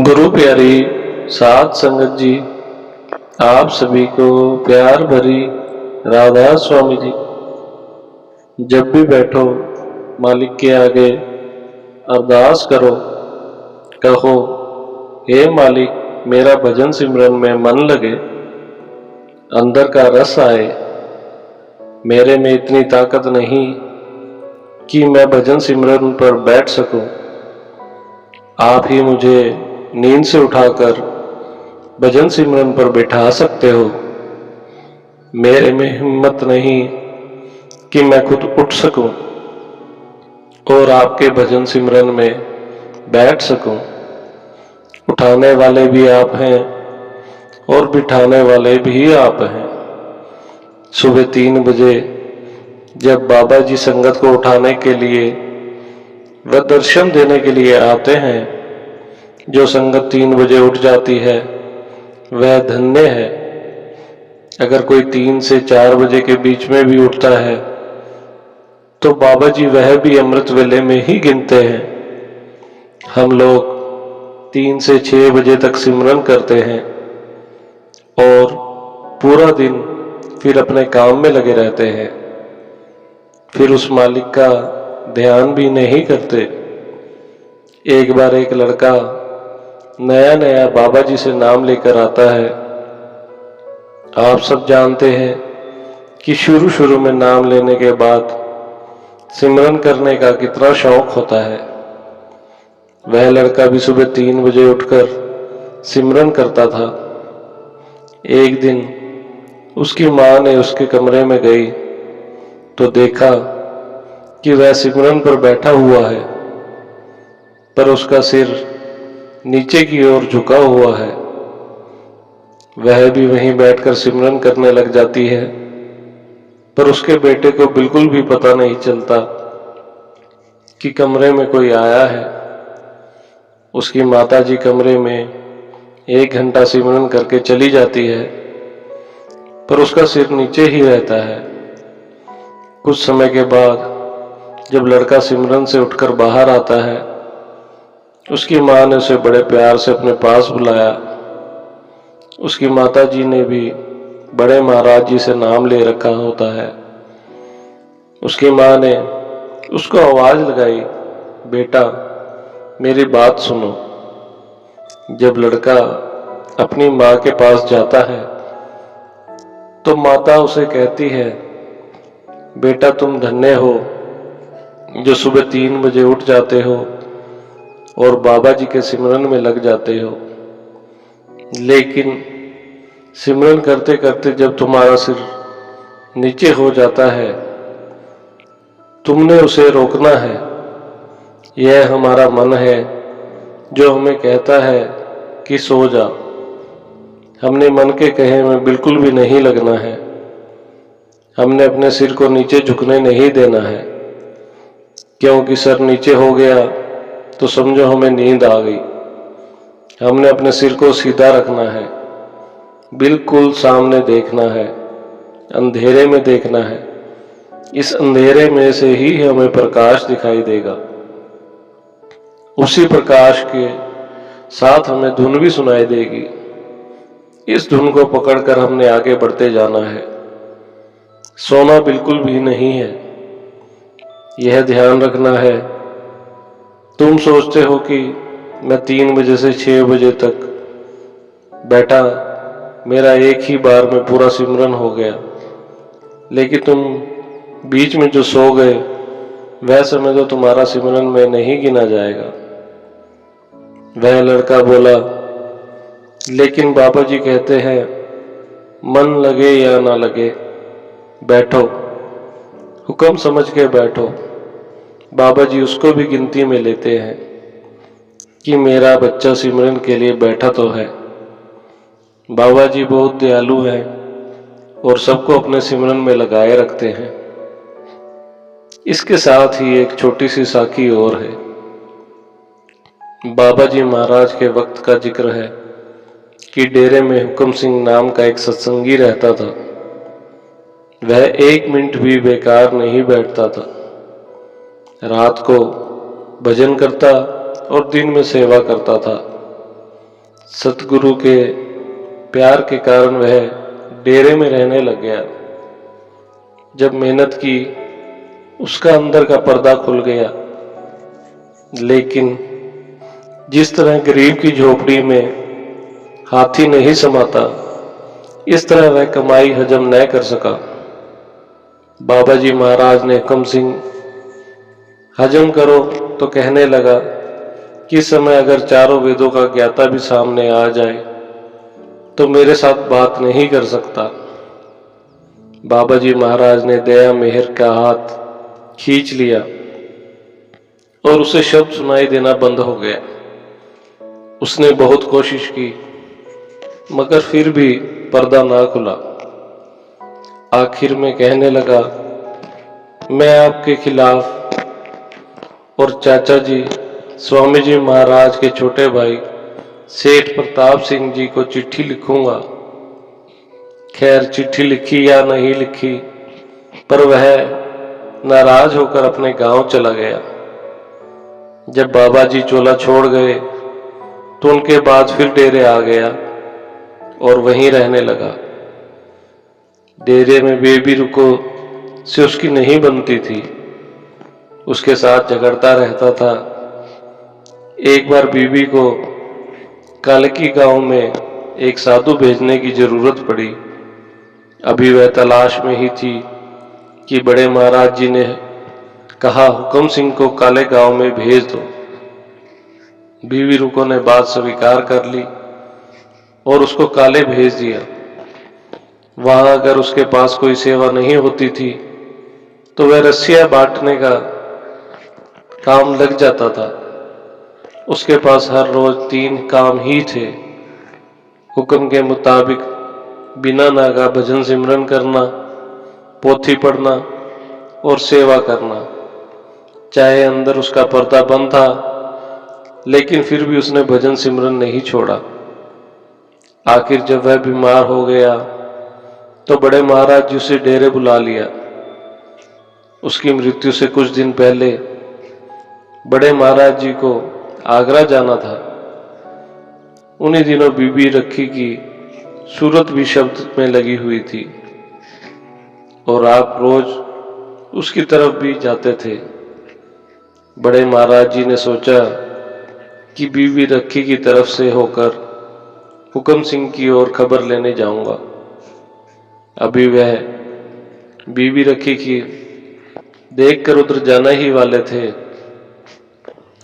गुरु प्यारी साध संगत जी, आप सभी को प्यार भरी राधा स्वामी जी। जब भी बैठो मालिक के आगे अरदास करो, कहो हे मालिक मेरा भजन सिमरन में मन लगे, अंदर का रस आए। मेरे में इतनी ताकत नहीं कि मैं भजन सिमरन पर बैठ सकूं। आप ही मुझे नींद से उठाकर भजन सिमरन पर बैठा सकते हो। मेरे में हिम्मत नहीं कि मैं खुद उठ सकूं और आपके भजन सिमरन में बैठ सकूं। उठाने वाले भी आप हैं और बिठाने वाले भी आप हैं। सुबह 3 बजे जब बाबा जी संगत को उठाने के लिए व दर्शन देने के लिए आते हैं, जो संगत 3 बजे उठ जाती है वह धन्य है। अगर कोई 3 से 4 बजे के बीच में भी उठता है तो बाबा जी वह भी अमृत वेले में ही गिनते हैं। हम लोग 3 से 6 बजे तक सिमरन करते हैं और पूरा दिन फिर अपने काम में लगे रहते हैं, फिर उस मालिक का ध्यान भी नहीं करते। एक बार एक लड़का नया नया बाबा जी से नाम लेकर आता है। आप सब जानते हैं कि शुरू शुरू में नाम लेने के बाद सिमरन करने का कितना शौक होता है। वह लड़का भी सुबह 3 बजे उठकर सिमरन करता था। एक दिन उसकी मां ने उसके कमरे में गई तो देखा कि वह सिमरन पर बैठा हुआ है, पर उसका सिर नीचे की ओर झुका हुआ है। वह भी वहीं बैठकर सिमरन करने लग जाती है, पर उसके बेटे को बिल्कुल भी पता नहीं चलता कि कमरे में कोई आया है। उसकी माताजी कमरे में 1 घंटा सिमरन करके चली जाती है, पर उसका सिर नीचे ही रहता है। कुछ समय के बाद जब लड़का सिमरन से उठकर बाहर आता है, उसकी मां ने उसे बड़े प्यार से अपने पास बुलाया। उसकी माताजी ने भी बड़े महाराज जी से नाम ले रखा होता है। उसकी मां ने उसको आवाज लगाई, बेटा मेरी बात सुनो। जब लड़का अपनी मां के पास जाता है तो माता उसे कहती है, बेटा तुम धन्य हो जो सुबह 3 बजे उठ जाते हो और बाबा जी के सिमरन में लग जाते हो। लेकिन सिमरन करते करते जब तुम्हारा सिर नीचे हो जाता है, तुमने उसे रोकना है। यह हमारा मन है जो हमें कहता है कि सो जा। हमने मन के कहे में बिल्कुल भी नहीं लगना है। हमने अपने सिर को नीचे झुकने नहीं देना है, क्योंकि सर नीचे हो गया तो समझो हमें नींद आ गई। हमने अपने सिर को सीधा रखना है, बिल्कुल सामने देखना है, अंधेरे में देखना है। इस अंधेरे में से ही हमें प्रकाश दिखाई देगा। उसी प्रकाश के साथ हमें धुन भी सुनाई देगी। इस धुन को पकड़कर हमने आगे बढ़ते जाना है। सोना बिल्कुल भी नहीं है, यह ध्यान रखना है। तुम सोचते हो कि मैं 3 बजे से 6 बजे तक बैठा, मेरा एक ही बार में पूरा सिमरन हो गया, लेकिन तुम बीच में जो सो गए वह समय तो तुम्हारा सिमरन में नहीं गिना जाएगा। वह लड़का बोला, लेकिन बाबा जी कहते हैं मन लगे या ना लगे बैठो, हुक्म समझ के बैठो। बाबा जी उसको भी गिनती में लेते हैं कि मेरा बच्चा सिमरन के लिए बैठा तो है। बाबा जी बहुत दयालु हैं और सबको अपने सिमरन में लगाए रखते हैं। इसके साथ ही एक छोटी सी साखी और है। बाबा जी महाराज के वक्त का जिक्र है कि डेरे में हुक्म सिंह नाम का एक सत्संगी रहता था। वह 1 मिनट भी बेकार नहीं बैठता था। रात को भजन करता और दिन में सेवा करता था। सतगुरु के प्यार के कारण वह डेरे में रहने लग गया। जब मेहनत की, उसका अंदर का पर्दा खुल गया। लेकिन जिस तरह गरीब की झोपड़ी में हाथी नहीं समाता, इस तरह वह कमाई हजम न कर सका। बाबा जी महाराज ने हुक्म सिंह हजम करो तो कहने लगा कि इस समय अगर चारों वेदों का ज्ञाता भी सामने आ जाए तो मेरे साथ बात नहीं कर सकता। बाबा जी महाराज ने दया मेहर का हाथ खींच लिया और उसे शब्द सुनाई देना बंद हो गया। उसने बहुत कोशिश की, मगर फिर भी पर्दा ना खुला। आखिर में कहने लगा, मैं आपके खिलाफ और चाचा जी स्वामी जी महाराज के छोटे भाई सेठ प्रताप सिंह जी को चिट्ठी लिखूंगा। खैर, चिट्ठी लिखी या नहीं लिखी, पर वह नाराज होकर अपने गांव चला गया। जब बाबा जी चोला छोड़ गए तो उनके बाद फिर डेरे आ गया और वहीं रहने लगा। डेरे में बेबी रुको से उसकी नहीं बनती थी, उसके साथ झगड़ता रहता था। एक बार बीबी को कालकी गांव में एक साधु भेजने की जरूरत पड़ी। अभी वह तलाश में ही थी कि बड़े महाराज जी ने कहा, हुक्म सिंह को काले गांव में भेज दो। बीवी रुको ने बात स्वीकार कर ली और उसको काले भेज दिया। वहां अगर उसके पास कोई सेवा नहीं होती थी तो वह रस्सियां बांटने का काम लग जाता था। उसके पास हर रोज 3 काम ही थे। हुक्म के मुताबिक बिना नागा भजन सिमरन करना, पोथी पढ़ना और सेवा करना। चाहे अंदर उसका पर्दा बंद था, लेकिन फिर भी उसने भजन सिमरन नहीं छोड़ा। आखिर जब वह बीमार हो गया तो बड़े महाराज जी उसे डेरे बुला लिया। उसकी मृत्यु से कुछ दिन पहले बड़े महाराज जी को आगरा जाना था। उन्हीं दिनों बीबी रखी की सूरत भी शब्द में लगी हुई थी और आप रोज उसकी तरफ भी जाते थे। बड़े महाराज जी ने सोचा कि बीबी रखी की तरफ से होकर हुक्म सिंह की ओर खबर लेने जाऊंगा। अभी वह बीबी रखी की देखकर उधर जाना ही वाले थे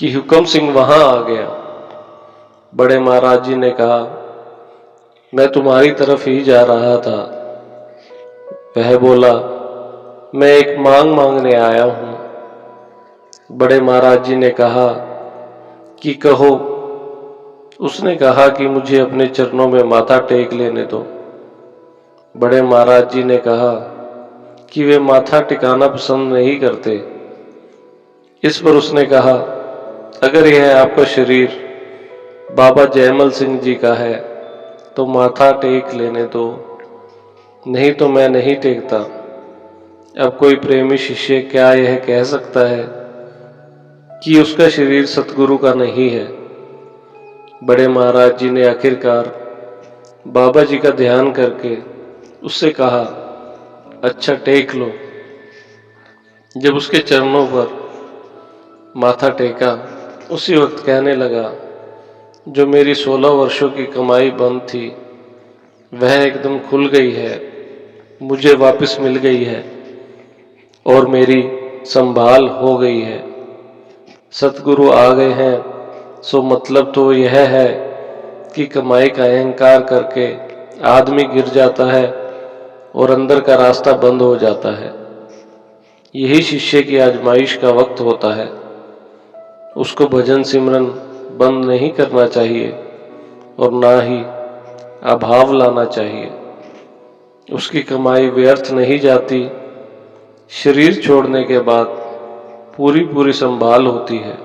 कि हुक्म सिंह वहां आ गया। बड़े महाराज जी ने कहा, मैं तुम्हारी तरफ ही जा रहा था। वह बोला, मैं एक मांग मांगने आया हूं। बड़े महाराज जी ने कहा कि कहो। उसने कहा कि मुझे अपने चरणों में माथा टेक लेने दो। बड़े महाराज जी ने कहा कि वे माथा टिकाना पसंद नहीं करते। इस पर उसने कहा, अगर यह आपका शरीर बाबा जयमल सिंह जी का है तो माथा टेक लेने दो, नहीं तो मैं नहीं टेकता। अब कोई प्रेमी शिष्य क्या यह कह सकता है कि उसका शरीर सतगुरु का नहीं है। बड़े महाराज जी ने आखिरकार बाबा जी का ध्यान करके उससे कहा, अच्छा टेक लो। जब उसके चरणों पर माथा टेका, उसी वक्त कहने लगा, जो मेरी 16 वर्षों की कमाई बंद थी वह एकदम खुल गई है, मुझे वापस मिल गई है और मेरी संभाल हो गई है। सतगुरु आ गए हैं, सो मतलब तो यह है कि कमाई का अहंकार करके आदमी गिर जाता है और अंदर का रास्ता बंद हो जाता है। यही शिष्य की आजमाइश का वक्त होता है। उसको भजन सिमरन बंद नहीं करना चाहिए और ना ही अभाव लाना चाहिए। उसकी कमाई व्यर्थ नहीं जाती। शरीर छोड़ने के बाद पूरी संभाल होती है।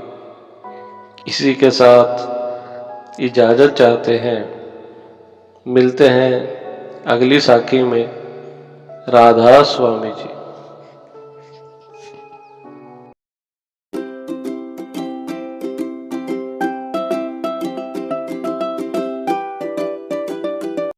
इसी के साथ इजाजत चाहते हैं। मिलते हैं अगली साखी में। राधा स्वामी जी।